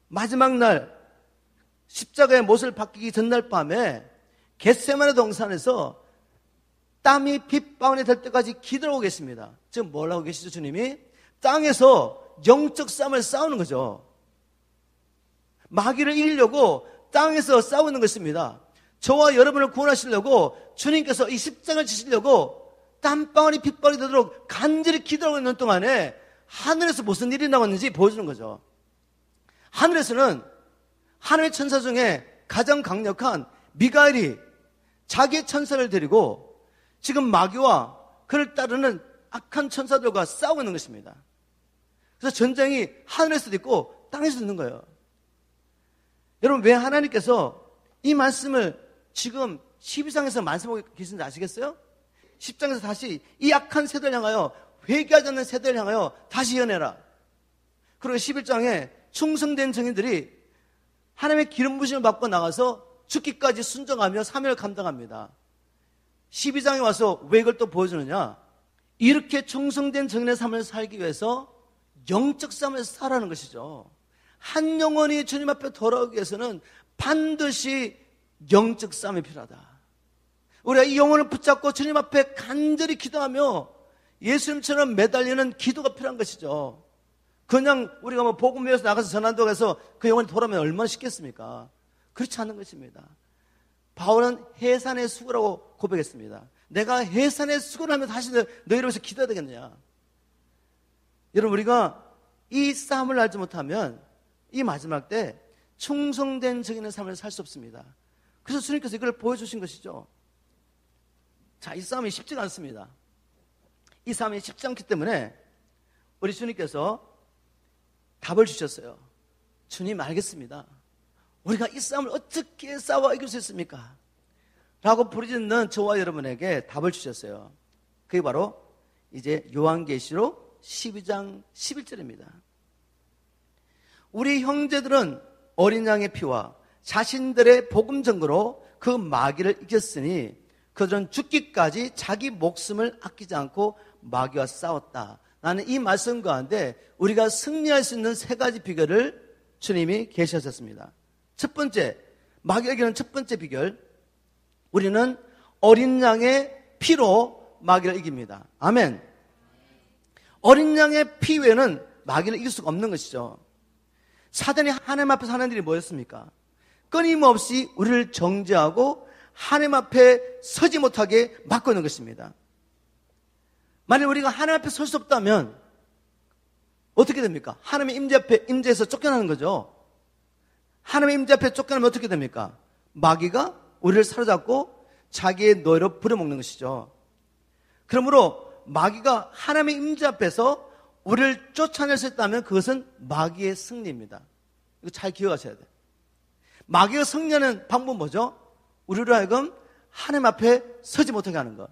마지막 날 십자가의 못을 박히기 전날 밤에 겟세마네 동산에서 땀이 핏방울이 될 때까지 기도하고 계십니다. 지금 뭘 하고 계시죠? 주님이 땅에서 영적 싸움을 싸우는 거죠. 마귀를 이기려고 땅에서 싸우는 것입니다. 저와 여러분을 구원하시려고 주님께서 이 십자가를 지시려고 땀방울이 핏방울이 되도록 간절히 기도하고 있는 동안에 하늘에서 무슨 일이 나왔는지 보여주는 거죠. 하늘에서는 하늘의 천사 중에 가장 강력한 미가엘이 자기의 천사를 데리고 지금 마귀와 그를 따르는 악한 천사들과 싸우고 있는 것입니다. 그래서 전쟁이 하늘에서도 있고 땅에서도 있는 거예요. 여러분 왜 하나님께서 이 말씀을 지금 12장에서 말씀하고 계신지 아시겠어요? 10장에서 다시 이 악한 세대를 향하여 회개하지 않는 세대를 향하여 다시 연해라. 그리고 11장에 충성된 증인들이 하나님의 기름 부심을 받고 나가서 죽기까지 순종하며 사명을 감당합니다. 12장에 와서 왜 이걸 또 보여주느냐? 이렇게 충성된 증인의 삶을 살기 위해서 영적 싸움을 살아가는 것이죠. 한 영혼이 주님 앞에 돌아오기 위해서는 반드시 영적 싸움이 필요하다. 우리가 이 영혼을 붙잡고 주님 앞에 간절히 기도하며 예수님처럼 매달리는 기도가 필요한 것이죠. 그냥 우리가 뭐 복음 위해서 나가서 전한다고 해서 그 영혼이 돌아오면 얼마나 쉽겠습니까? 그렇지 않은 것입니다. 바울은 해산의 수고라고 고백했습니다. 내가 해산의 수고를 하면 다시 너희를 위해서 기도해야 되겠느냐. 여러분, 우리가 이 싸움을 알지 못하면 이 마지막 때 충성된 적인의 삶을 살 수 없습니다. 그래서 주님께서 이걸 보여주신 것이죠. 자, 이 싸움이 쉽지가 않습니다. 이 싸움이 쉽지 않기 때문에 우리 주님께서 답을 주셨어요. 주님, 알겠습니다. 우리가 이 싸움을 어떻게 싸워 이길 수 있습니까? 라고 부르짖는 저와 여러분에게 답을 주셨어요. 그게 바로 이제 요한계시록 12장 11절입니다. 우리 형제들은 어린 양의 피와 자신들의 복음 증거로 그 마귀를 이겼으니 그들은 죽기까지 자기 목숨을 아끼지 않고 마귀와 싸웠다. 나는 이 말씀 가운데 우리가 승리할 수 있는 세 가지 비결을 주님이 계시하셨습니다. 첫 번째, 마귀가 이기는 첫 번째 비결, 우리는 어린 양의 피로 마귀를 이깁니다. 아멘. 어린 양의 피 외에는 마귀를 이길 수가 없는 것이죠. 사단이 하나님 앞에서 하는 일이 뭐였습니까? 끊임없이 우리를 정죄하고 하나님 앞에 서지 못하게 막고 있는 것입니다. 만약 우리가 하나님 앞에 설 수 없다면 어떻게 됩니까? 하나님의 임재 앞에, 임재에서 쫓겨나는 거죠. 하나님의 임재 앞에 쫓겨나면 어떻게 됩니까? 마귀가 우리를 사로잡고 자기의 노예로 부려먹는 것이죠. 그러므로 마귀가 하나님의 임재 앞에서 우리를 쫓아낼 수 있다면 그것은 마귀의 승리입니다. 이거 잘 기억하셔야 돼요. 마귀가 승리하는 방법은 뭐죠? 우리로 하여금 하나님 앞에 서지 못하게 하는 것.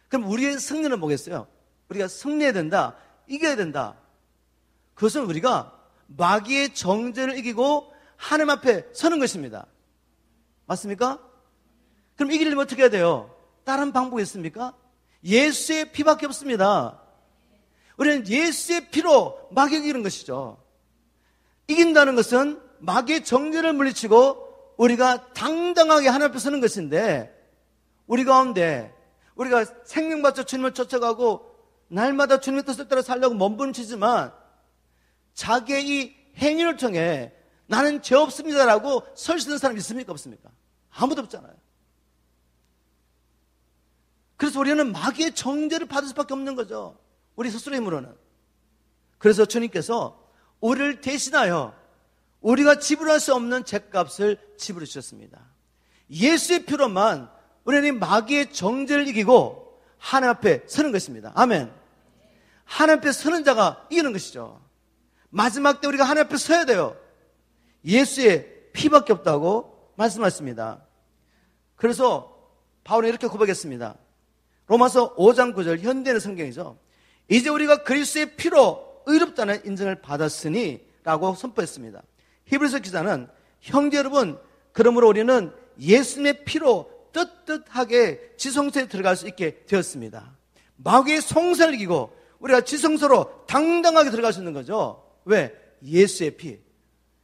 그럼 우리의 승리는 뭐겠어요? 우리가 승리해야 된다, 이겨야 된다. 그것은 우리가 마귀의 정죄를 이기고 하나님 앞에 서는 것입니다. 맞습니까? 그럼 이기려면 어떻게 해야 돼요? 다른 방법이 있습니까? 예수의 피밖에 없습니다. 우리는 예수의 피로 마귀를 이기는 것이죠. 이긴다는 것은 마귀의 정죄를 물리치고 우리가 당당하게 하나님 앞에 서는 것인데, 우리 가운데 우리가 생명받쳐 주님을 쫓아가고 날마다 주님의 뜻을 따라 살려고 몸부림치지만 자기의 이 행위를 통해 나는 죄 없습니다라고 설 수 있는 사람이 있습니까? 없습니까? 아무도 없잖아요. 그래서 우리는 마귀의 정죄를 받을 수밖에 없는 거죠. 우리 스스로 힘으로는. 그래서 주님께서 우리를 대신하여 우리가 지불할 수 없는 죗값을 지불해 주셨습니다. 예수의 피로만 우리는 마귀의 정죄를 이기고 하나님 앞에 서는 것입니다. 아멘. 하나님 앞에 서는 자가 이기는 것이죠. 마지막 때 우리가 하나님 앞에 서야 돼요. 예수의 피밖에 없다고 말씀하셨습니다. 그래서 바울은 이렇게 고백했습니다. 로마서 5장 9절, 현대의 성경이죠. 이제 우리가 그리스도의 피로 의롭다는 인정을 받았으니 라고 선포했습니다. 히브리서 기자는 형제 여러분, 그러므로 우리는 예수님의 피로 떳떳하게 지성소에 들어갈 수 있게 되었습니다. 마귀의 송사를 이기고 우리가 지성소로 당당하게 들어갈 수 있는 거죠. 왜? 예수의 피.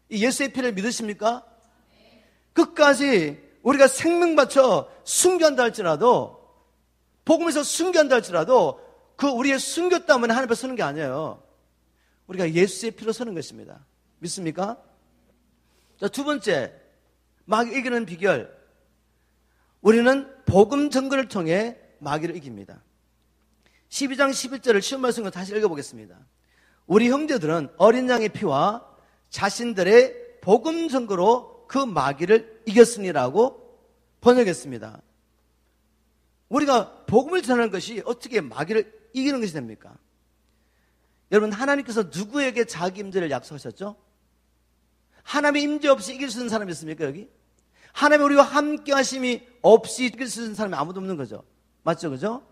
이 예수의 피를 믿으십니까? 끝까지 우리가 생명 바쳐 순교한다 할지라도, 복음에서 순교한다 할지라도 그 우리의 순교 때문에 하나님 앞에 서는 게 아니에요. 우리가 예수의 피로 서는 것입니다. 믿습니까? 자, 두 번째, 마귀 이기는 비결. 우리는 복음 증거를 통해 마귀를 이깁니다. 12장 11절을 쉬운 말씀으로 다시 읽어보겠습니다. 우리 형제들은 어린 양의 피와 자신들의 복음 증거로 그 마귀를 이겼으니라고 번역했습니다. 우리가 복음을 전하는 것이 어떻게 마귀를 이기는 것이 됩니까? 여러분, 하나님께서 누구에게 자기 임재를 약속하셨죠? 하나님의 임재 없이 이길 수 있는 사람이 있습니까, 여기? 하나님이 우리와 함께 하심이 없이 이길 수 있는 사람이 아무도 없는 거죠. 맞죠, 그죠?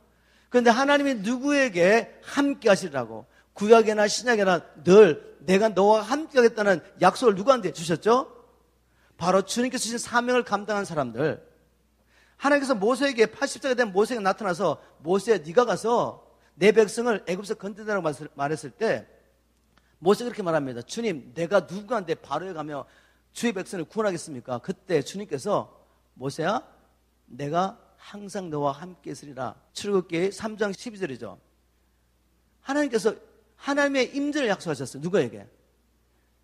그런데 하나님이 누구에게 함께 하시라고, 구약이나 신약이나 늘 내가 너와 함께 하겠다는 약속을 누구한테 주셨죠? 바로 주님께서 주신 사명을 감당한 사람들. 하나님께서 모세에게 80세가 된 모세에게 나타나서, 모세야 네가 가서 내 백성을 애굽에서 건져내라고 말했을 때 모세가 그렇게 말합니다. 주님, 내가 누구한테 바로에 가며 주의 백성을 구원하겠습니까? 그때 주님께서 모세야, 내가 항상 너와 함께 있으리라. 출애굽기 3장 12절이죠. 하나님께서 하나님의 임재를 약속하셨어요. 누구에게?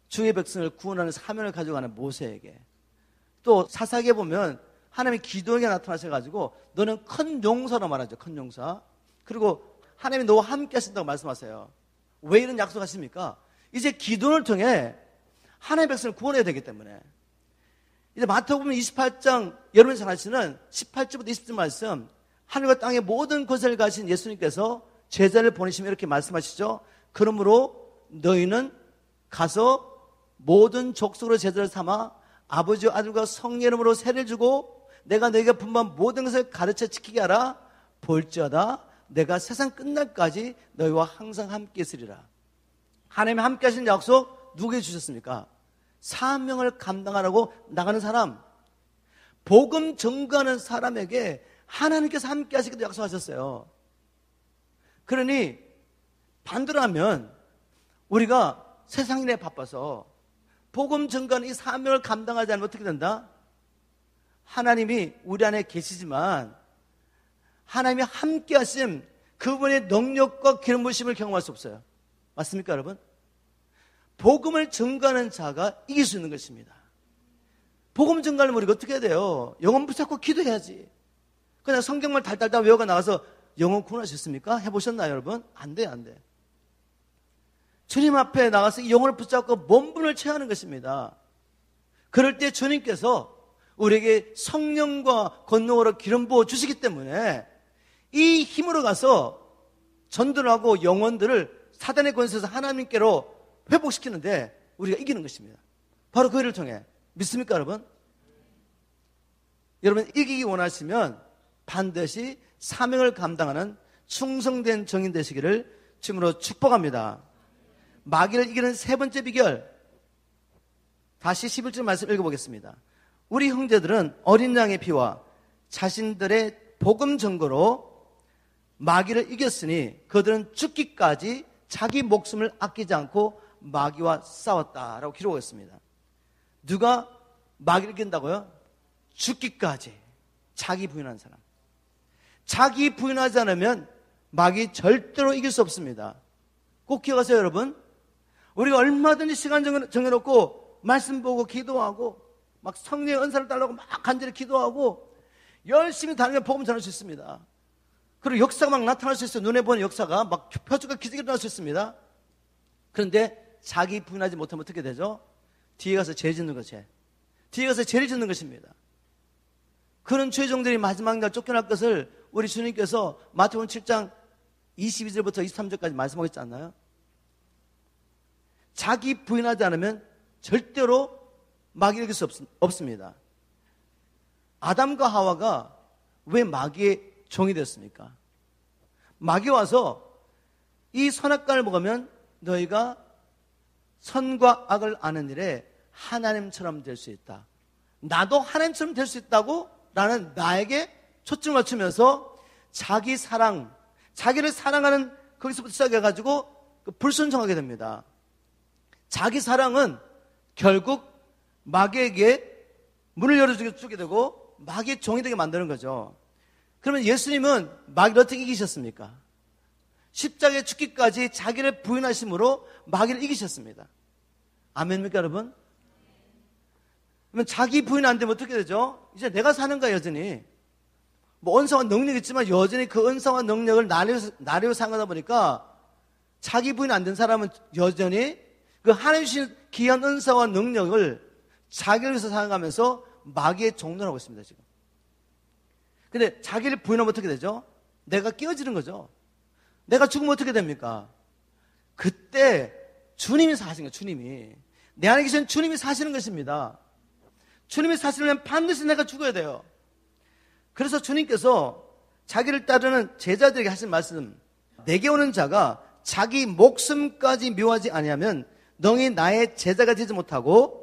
주의 백성을 구원하는 사명을 가져가는 모세에게. 또 사사기에 보면 하나님이 기도에게 나타나셔가지고 너는 큰 용사로 말하죠. 큰 용사. 그리고 하나님이 너와 함께 하신다고 말씀하세요. 왜 이런 약속하십니까? 이제 기도를 통해 하나님의 백성을 구원해야 되기 때문에. 이제 마태복음 28장 여러분이 잘 아시는 18절부터 20절 말씀, 하늘과 땅의 모든 곳을 가신 예수님께서 제자를 보내시며 이렇게 말씀하시죠. 그러므로 너희는 가서 모든 족속으로 제자를 삼아 아버지와 아들과 성령 이름으로 세례를 주고 내가 너희에게 분부한 모든 것을 가르쳐 지키게 하라. 볼지어다 내가 세상 끝날까지 너희와 항상 함께 있으리라. 하나님이 함께 하신 약속 누구에게 주셨습니까? 사명을 감당하라고 나가는 사람, 복음 전가하는 사람에게 하나님께서 함께 하시기도 약속하셨어요. 그러니 반대로 하면 우리가 세상 일에 바빠서 복음 전가하는 이 사명을 감당하지 않으면 어떻게 된다? 하나님이 우리 안에 계시지만 하나님이 함께 하심 그분의 능력과 기름 부으심을 경험할 수 없어요. 맞습니까, 여러분? 복음을 전가하는 자가 이길 수 있는 것입니다. 복음 전가하려면 우리가 어떻게 해야 돼요? 영혼 붙잡고 기도해야지. 그냥 성경만 달달달 외워가 나가서 영혼 구원하셨습니까? 해보셨나요, 여러분? 안 돼요, 안 돼. 주님 앞에 나가서 이 영혼을 붙잡고 몸분을 취하는 것입니다. 그럴 때 주님께서 우리에게 성령과 권능으로 기름 부어 주시기 때문에 이 힘으로 가서 전도를 하고 영혼들을 사단의 권세에서 하나님께로 회복시키는데 우리가 이기는 것입니다. 바로 그 일을 통해. 믿습니까, 여러분? 여러분 이기기 원하시면 반드시 사명을 감당하는 충성된 정인 되시기를 주님으로 축복합니다. 마귀를 이기는 세 번째 비결, 다시 11절 말씀 읽어보겠습니다. 우리 형제들은 어린 양의 피와 자신들의 복음 전거로 마귀를 이겼으니 그들은 죽기까지 자기 목숨을 아끼지 않고 마귀와 싸웠다라고 기록했습니다. 누가 마귀를 이긴다고요? 죽기까지. 자기 부인한 사람. 자기 부인하지 않으면 마귀 절대로 이길 수 없습니다. 꼭 기억하세요, 여러분. 우리가 얼마든지 시간 정해놓고 말씀 보고 기도하고 막 성령의 은사를 달라고 막 간절히 기도하고 열심히 다니면 복음 전할 수 있습니다. 그리고 역사가 막 나타날 수 있어요. 눈에 보는 역사가 막 표적과 기적이 일어날 수 있습니다. 그런데 자기 부인하지 못하면 어떻게 되죠? 뒤에 가서 죄 짓는 거죠. 뒤에 가서 죄를 짓는 것입니다. 그런 죄종들이 마지막 날 쫓겨날 것을 우리 주님께서 마태복음 7장 22절부터 23절까지 말씀하셨지 않나요? 자기 부인하지 않으면 절대로 마귀를 이길 수 없습니다. 아담과 하와가 왜 마귀의 종이 됐습니까? 마귀 와서 이 선악과를 먹으면 너희가 선과 악을 아는 일에 하나님처럼 될 수 있다. 나도 하나님처럼 될 수 있다고 라는 나에게 초점을 맞추면서 자기 사랑, 자기를 사랑하는 거기서부터 시작해가지고 불순종하게 됩니다. 자기 사랑은 결국 마귀에게 문을 열어주게 되고 마귀의 종이 되게 만드는 거죠. 그러면 예수님은 마귀를 어떻게 이기셨습니까? 십자가에 죽기까지 자기를 부인하심으로 마귀를 이기셨습니다. 아멘입니까, 여러분? 그러면 자기 부인 안 되면 어떻게 되죠? 이제 내가 사는 거야, 여전히. 뭐 은사와 능력이 있지만 여전히 그 은사와 능력을 나를 사용하다 보니까 자기 부인 안 된 사람은 여전히 그 하나님 주신 귀한 은사와 능력을 자기를 위해서 사용하면서 마귀의 종노를 하고 있습니다, 지금. 근데 자기를 부인하면 어떻게 되죠? 내가 깨어지는 거죠. 내가 죽으면 어떻게 됩니까? 그때 주님이 사시는 거예요, 주님이. 내 안에 계신 주님이 사시는 것입니다. 주님이 사시려면 반드시 내가 죽어야 돼요. 그래서 주님께서 자기를 따르는 제자들에게 하신 말씀, 내게 오는 자가 자기 목숨까지 미워하지 아니하면 너희 나의 제자가 되지 못하고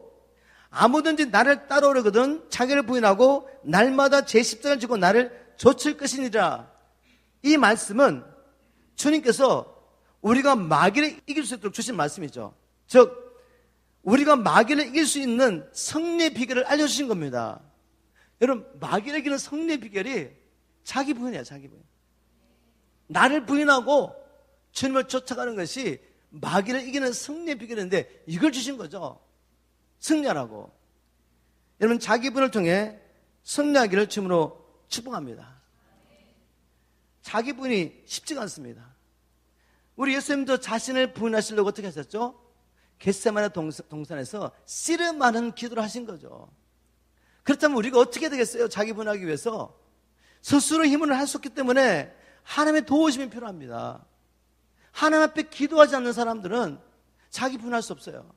아무든지 나를 따라오려거든 자기를 부인하고 날마다 제 십자가를 지고 나를 좇을 것이니라. 이 말씀은 주님께서 우리가 마귀를 이길 수 있도록 주신 말씀이죠. 즉 우리가 마귀를 이길 수 있는 승리의 비결을 알려주신 겁니다. 여러분, 마귀를 이기는 승리의 비결이 자기 부인이에요, 자기 부인. 나를 부인하고 주님을 쫓아가는 것이 마귀를 이기는 승리의 비결인데 이걸 주신 거죠. 승리하라고. 여러분, 자기 부인을 통해 승리하기를 주님으로 축복합니다. 자기 부인이 쉽지가 않습니다. 우리 예수님도 자신을 부인하시려고 어떻게 하셨죠? 겟세마네 동산에서 씨름 많은 기도를 하신 거죠. 그렇다면 우리가 어떻게 되겠어요? 자기 부인하기 위해서 스스로 힘을 할 수 없기 때문에 하나님의 도우심이 필요합니다. 하나님 앞에 기도하지 않는 사람들은 자기 부인할 수 없어요.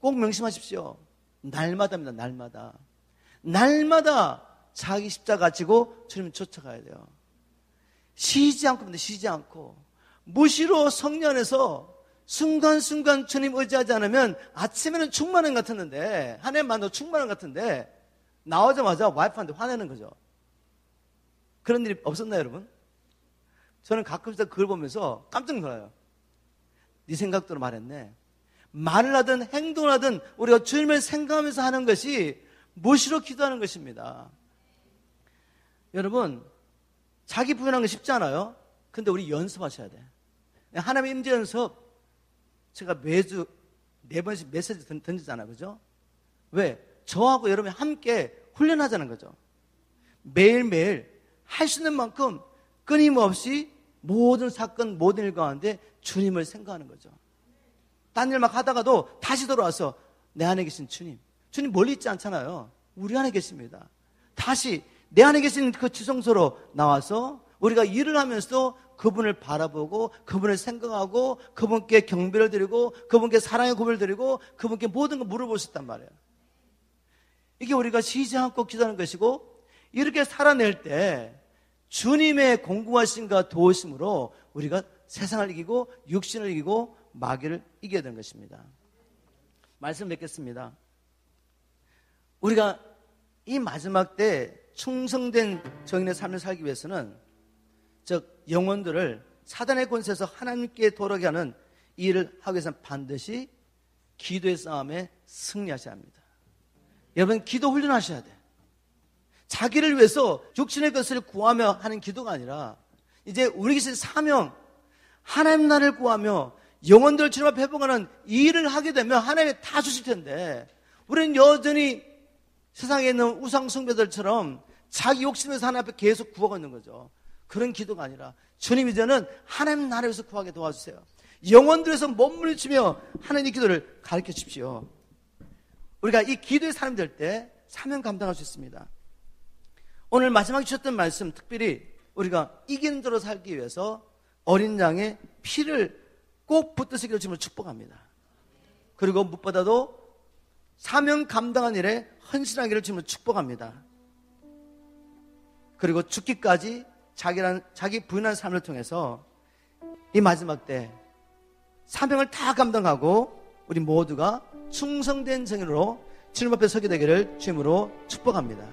꼭 명심하십시오. 날마다입니다. 날마다 자기 십자가 지고 주님을 쫓아가야 돼요. 쉬지 않고 무시로 성령 안에서 순간순간 주님 의지하지 않으면 아침에는 충만한 것 같았는데, 하나님 만나도 충만한 것 같은데 나오자마자 와이프한테 화내는 거죠. 그런 일이 없었나요, 여러분? 저는 가끔씩 그걸 보면서 깜짝 놀라요. 네 생각대로 말했네. 말을 하든 행동을 하든 우리가 주님을 생각하면서 하는 것이 무시로 기도하는 것입니다. 여러분, 자기 부인하는 거 쉽지 않아요? 근데 우리 연습하셔야 돼. 하나님의 임재 연습, 제가 매주 4번씩 메시지 던지잖아요. 그죠? 왜? 저하고 여러분이 함께 훈련하자는 거죠. 매일매일 할 수 있는 만큼 끊임없이 모든 사건, 모든 일 가운데 주님을 생각하는 거죠. 딴 일 막 하다가도 다시 돌아와서 내 안에 계신 주님. 주님 멀리 있지 않잖아요. 우리 안에 계십니다. 다시 내 안에 계신 그 지성소로 나와서 우리가 일을 하면서도 그분을 바라보고 그분을 생각하고 그분께 경배를 드리고 그분께 사랑의 고백을 드리고 그분께 모든 걸 물어볼 수 있단 말이에요. 이게 우리가 쉬지 않고 기도하는 것이고, 이렇게 살아낼 때 주님의 공고하심과 도우심으로 우리가 세상을 이기고 육신을 이기고 마귀를 이겨야 되는 것입니다. 말씀 맺겠습니다. 우리가 이 마지막 때 충성된 정인의 삶을 살기 위해서는, 즉 영혼들을 사단의 권세에서 하나님께 돌아가게 하는 이 일을 하기 위해서는 반드시 기도의 싸움에 승리하셔야 합니다. 여러분, 기도 훈련하셔야 돼. 자기를 위해서 육신의 것을 구하며 하는 기도가 아니라 이제 우리 계신 사명, 하나님 나라를 구하며 영혼들을 주님 앞에 회복하는 이 일을 하게 되면 하나님이 다 주실 텐데, 우리는 여전히 세상에 있는 우상 숭배들처럼 자기 욕심에서 하나님 앞에 계속 구하고 있는 거죠. 그런 기도가 아니라 주님, 이제는 하나님 나라에서 구하게 도와주세요. 영혼들에서 몸부림치며 하나님 이 기도를 가르쳐 주십시오. 우리가 이 기도의 사람이 될 때 사명 감당할 수 있습니다. 오늘 마지막에 주셨던 말씀, 특별히 우리가 이기는 자로 살기 위해서 어린 양의 피를 꼭 붙드시기를 주님을 축복합니다. 그리고 무엇보다도 사명 감당한 일에 헌신하기를 주님을 축복합니다. 그리고 죽기까지 자기 부인한 삶을 통해서 이 마지막 때 사명을 다 감당하고 우리 모두가 충성된 정인으로 주님 앞에 서게 되기를 주님으로 축복합니다.